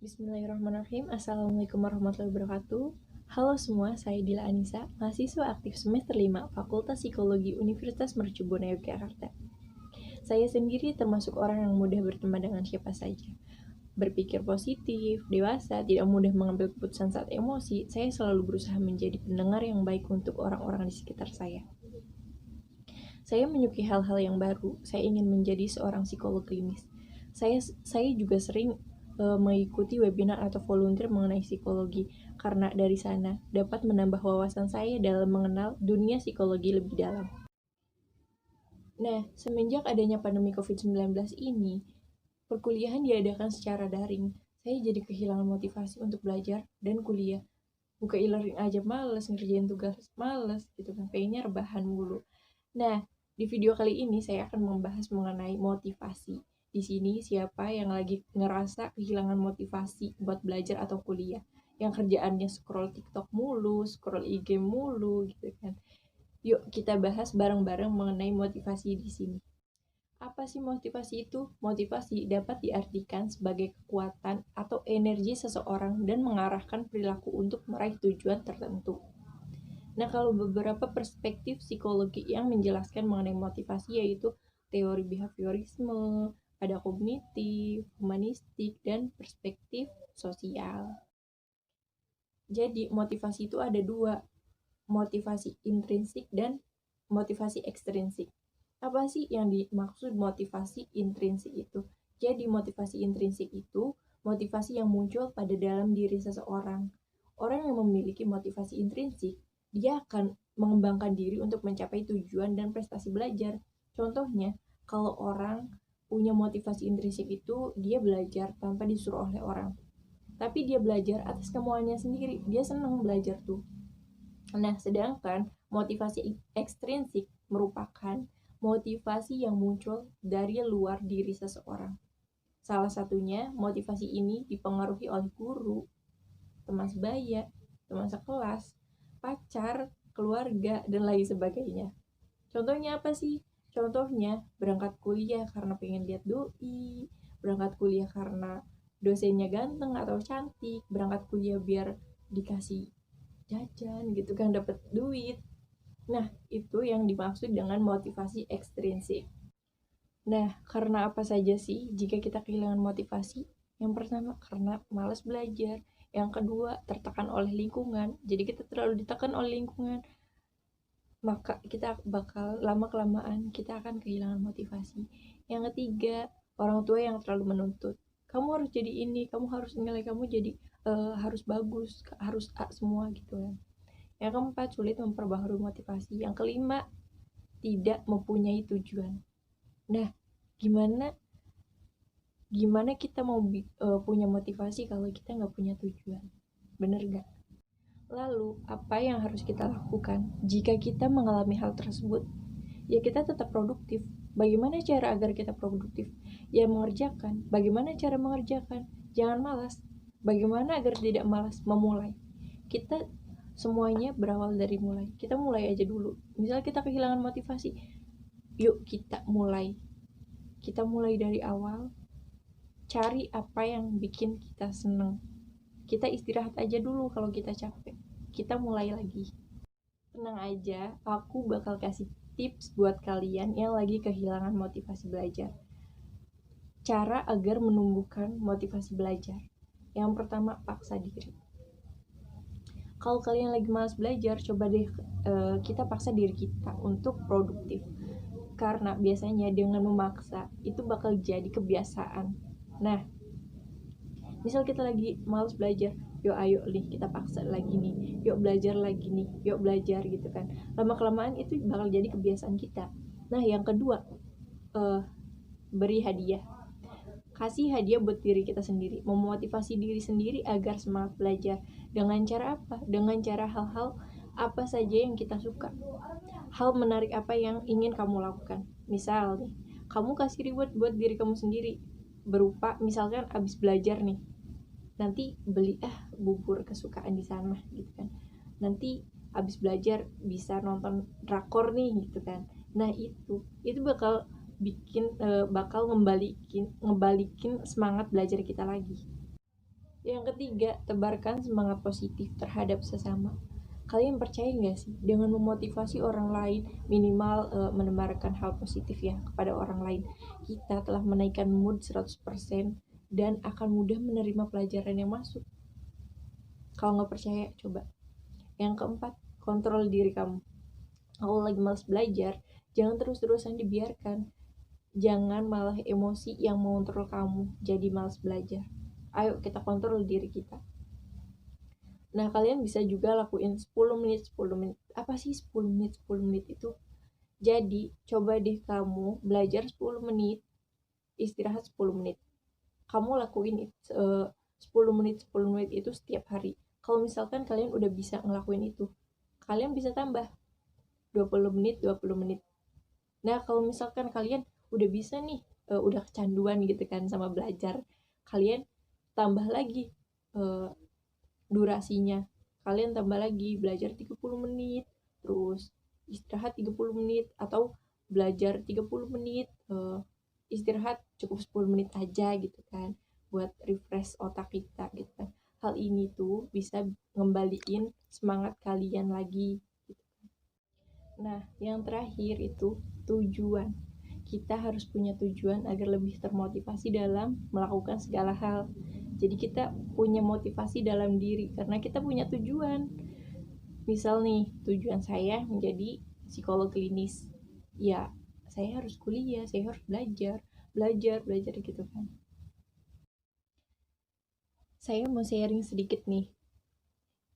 Bismillahirrahmanirrahim. Assalamualaikum warahmatullahi wabarakatuh. Halo semua, saya Dila Anissa, mahasiswa aktif semester 5 Fakultas Psikologi Universitas Mercubuana Yogyakarta. Saya sendiri termasuk orang yang mudah berteman dengan siapa saja. Berpikir positif, dewasa, tidak mudah mengambil keputusan saat emosi, saya selalu berusaha menjadi pendengar yang baik untuk orang-orang di sekitar saya. Saya menyukai hal-hal yang baru, saya ingin menjadi seorang psikolog klinis. Saya juga sering mengikuti webinar atau volunteer mengenai psikologi karena dari sana dapat menambah wawasan saya dalam mengenal dunia psikologi lebih dalam. Nah, semenjak adanya pandemi COVID-19 ini, perkuliahan diadakan secara daring. Saya jadi kehilangan motivasi untuk belajar dan kuliah. Buka e-learning aja males, ngerjain tugas males gitu kan, pengennya rebahan mulu. Nah, di video kali ini saya akan membahas mengenai motivasi. Di sini siapa yang lagi ngerasa kehilangan motivasi buat belajar atau kuliah? Yang kerjaannya scroll TikTok mulu, scroll IG mulu gitu kan. Yuk kita bahas bareng-bareng mengenai motivasi di sini. Apa sih motivasi itu? Motivasi dapat diartikan sebagai kekuatan atau energi seseorang dan mengarahkan perilaku untuk meraih tujuan tertentu. Nah, kalau beberapa perspektif psikologi yang menjelaskan mengenai motivasi yaitu teori behaviorisme, ada kognitif, humanistik, dan perspektif sosial. Jadi, motivasi itu ada dua, motivasi intrinsik dan motivasi ekstrinsik. Apa sih yang dimaksud motivasi intrinsik itu? Jadi, motivasi intrinsik itu motivasi yang muncul pada dalam diri seseorang. Orang yang memiliki motivasi intrinsik dia akan mengembangkan diri untuk mencapai tujuan dan prestasi belajar. Contohnya, kalau orang punya motivasi intrinsik itu, dia belajar tanpa disuruh oleh orang. Tapi dia belajar atas kemauannya sendiri, dia senang belajar tuh. Nah, sedangkan motivasi ekstrinsik merupakan motivasi yang muncul dari luar diri seseorang. Salah satunya, motivasi ini dipengaruhi oleh guru, teman sebaya, teman sekelas, pacar, keluarga, dan lain sebagainya. Contohnya apa sih? Contohnya berangkat kuliah karena pengen lihat doi, berangkat kuliah karena dosennya ganteng atau cantik, berangkat kuliah biar dikasih jajan gitu kan, dapat duit. Nah, itu yang dimaksud dengan motivasi ekstrinsik. Nah, karena apa saja sih jika kita kehilangan motivasi? Yang pertama, karena malas belajar. Yang kedua, tertekan oleh lingkungan. Jadi kita terlalu ditekan oleh lingkungan, maka kita bakal lama-kelamaan kita akan kehilangan motivasi. Yang ketiga, orang tua yang terlalu menuntut. Kamu harus jadi ini, kamu harus nilai kamu jadi harus bagus, harus A semua gitu kan. Yang keempat, sulit memperbaharui motivasi. Yang kelima, tidak mempunyai tujuan. Nah, gimana kita mau punya motivasi kalau kita nggak punya tujuan? Bener nggak? Lalu, apa yang harus kita lakukan jika kita mengalami hal tersebut? Ya, kita tetap produktif. Bagaimana cara agar kita produktif? Ya, mengerjakan. Bagaimana cara mengerjakan? Jangan malas. Bagaimana agar tidak malas? Memulai. Kita semuanya berawal dari mulai. Kita mulai aja dulu. Misal kita kehilangan motivasi, yuk kita mulai. Kita mulai dari awal. Cari apa yang bikin kita seneng. Kita istirahat aja dulu kalau kita capek. Kita mulai lagi. Tenang aja, aku bakal kasih tips buat kalian yang lagi kehilangan motivasi belajar. Cara agar menumbuhkan motivasi belajar. Yang pertama, paksa diri. Kalau kalian lagi malas belajar, coba deh kita paksa diri kita untuk produktif. Karena biasanya dengan memaksa, itu bakal jadi kebiasaan. Nah, misal kita lagi malas belajar, yuk ayo nih kita paksa lagi nih, yuk belajar lagi nih, yuk belajar gitu kan. Lama-kelamaan itu bakal jadi kebiasaan kita. Nah, yang kedua, beri hadiah. Kasih hadiah buat diri kita sendiri, memotivasi diri sendiri agar semangat belajar. Dengan cara apa? Dengan cara hal-hal apa saja yang kita suka. Hal menarik apa yang ingin kamu lakukan. Misal nih, kamu kasih reward buat diri kamu sendiri, berupa misalkan abis belajar nih, nanti beli bubur kesukaan di sana gitu kan. Nanti abis belajar bisa nonton drakor nih gitu kan. Nah, itu bakal bikin bakal ngebalikin semangat belajar kita lagi. Yang ketiga, tebarkan semangat positif terhadap sesama. Kalian percaya nggak sih dengan memotivasi orang lain, minimal menebarkan hal positif ya kepada orang lain, kita telah menaikkan mood 100% dan akan mudah menerima pelajaran yang masuk. Kalau nggak percaya, coba. Yang keempat, kontrol diri kamu. Kalau lagi malas belajar, jangan terus-terusan dibiarkan. Jangan malah emosi yang mengontrol kamu jadi malas belajar. Ayo kita kontrol diri kita. Nah, kalian bisa juga lakuin 10 menit, 10 menit. Apa sih 10 menit, 10 menit itu? Jadi, coba deh kamu belajar 10 menit, istirahat 10 menit. Kamu lakuin 10 menit, 10 menit itu setiap hari. Kalau misalkan kalian udah bisa ngelakuin itu, kalian bisa tambah 20 menit, 20 menit. Nah, kalau misalkan kalian udah bisa nih, udah kecanduan gitu kan sama belajar, kalian tambah lagi uh, durasinya. Kalian tambah lagi belajar 30 menit, terus istirahat 30 menit, atau belajar 30 menit, istirahat cukup 10 menit aja gitu kan, buat refresh otak kita gitu kan. Hal ini tuh bisa ngembaliin semangat kalian lagi. Nah, yang terakhir itu tujuan. Kita harus punya tujuan agar lebih termotivasi dalam melakukan segala hal. Jadi kita punya motivasi dalam diri karena kita punya tujuan. Misal nih, tujuan saya menjadi psikolog klinis. Ya, saya harus kuliah, saya harus belajar, belajar, belajar gitu kan. Saya mau sharing sedikit nih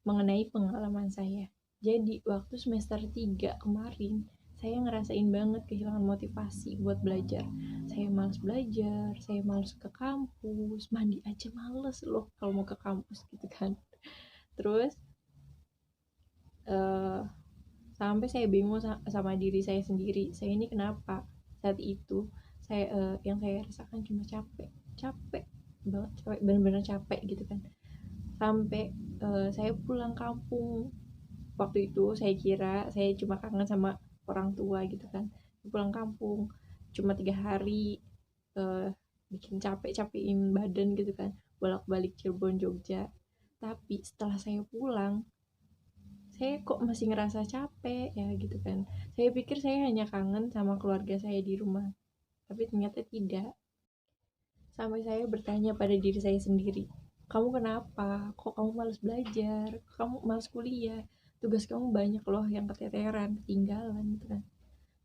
mengenai pengalaman saya. Jadi, waktu semester 3 kemarin, saya ngerasain banget kehilangan motivasi buat belajar. Saya males belajar, saya males ke kampus, mandi aja males loh kalau mau ke kampus gitu kan. Terus, eh sampai saya bingung sama diri saya sendiri. Saya ini kenapa? Saat itu, yang saya rasakan cuma capek, capek banget, capek, benar-benar capek gitu kan. Sampai saya pulang kampung. Waktu itu saya kira saya cuma kangen sama orang tua gitu kan, pulang kampung cuma 3 hari, eh, bikin capek-capekin badan gitu kan, bolak-balik Cirebon Jogja. Tapi setelah saya pulang, saya kok masih ngerasa capek ya gitu kan. Saya pikir saya hanya kangen sama keluarga saya di rumah, tapi ternyata tidak. Sampai saya bertanya pada diri saya sendiri, kamu kenapa? Kok kamu malas belajar? Kamu malas kuliah? Tugas kamu banyak loh yang keteteran, ketinggalan gitu kan.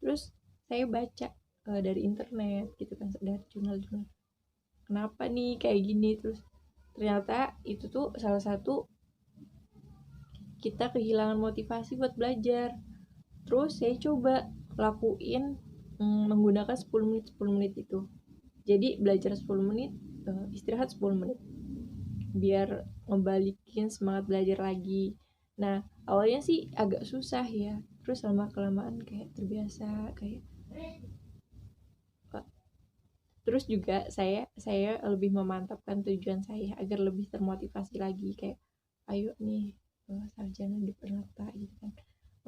Terus saya baca dari internet gitu kan, dari jurnal-jurnal. Kenapa nih kayak gini? Terus ternyata itu tuh salah satu kita kehilangan motivasi buat belajar. Terus saya coba lakuin menggunakan 10 menit 10 menit itu. Jadi belajar 10 menit, istirahat 10 menit biar ngebalikin semangat belajar lagi. Nah, awalnya sih agak susah ya, terus lama kelamaan kayak terbiasa, kayak terus juga saya lebih memantapkan tujuan saya agar lebih termotivasi lagi, kayak ayo nih, sarjana di Permata gitu kan.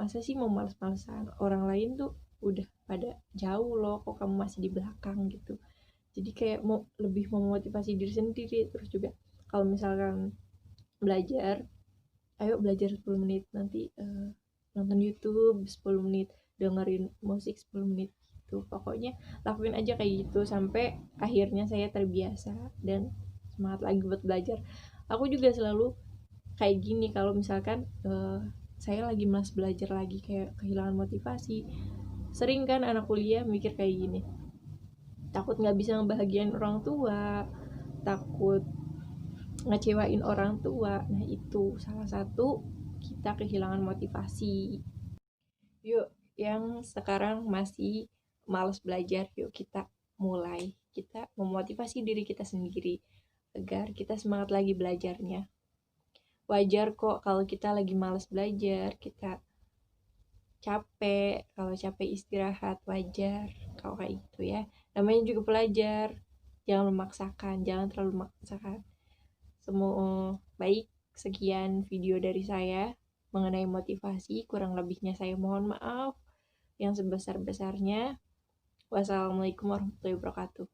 Masa sih mau males-malesan, orang lain tuh udah pada jauh loh, kok kamu masih di belakang gitu. Jadi kayak mau lebih memotivasi diri sendiri. Terus juga kalau misalkan belajar, ayo belajar 10 menit, nanti nonton YouTube 10 menit, dengerin musik 10 menit gitu. Pokoknya lakuin aja kayak gitu sampai akhirnya saya terbiasa dan semangat lagi buat belajar. Aku juga selalu kayak gini kalau misalkan saya lagi malas belajar lagi, kayak kehilangan motivasi. Sering kan anak kuliah mikir kayak gini, takut nggak bisa ngebahagiain orang tua, takut ngecewain orang tua. Nah, itu salah satu kita kehilangan motivasi. Yuk, yang sekarang masih malas belajar, yuk kita mulai. Kita memotivasi diri kita sendiri agar kita semangat lagi belajarnya. Wajar kok kalau kita lagi malas belajar, kita capek, kalau capek istirahat, wajar kalau kayak gitu ya. Namanya juga pelajar, jangan memaksakan, jangan terlalu memaksakan. Semua baik, sekian video dari saya mengenai motivasi. Kurang lebihnya saya mohon maaf yang sebesar-besarnya. Wassalamualaikum warahmatullahi wabarakatuh.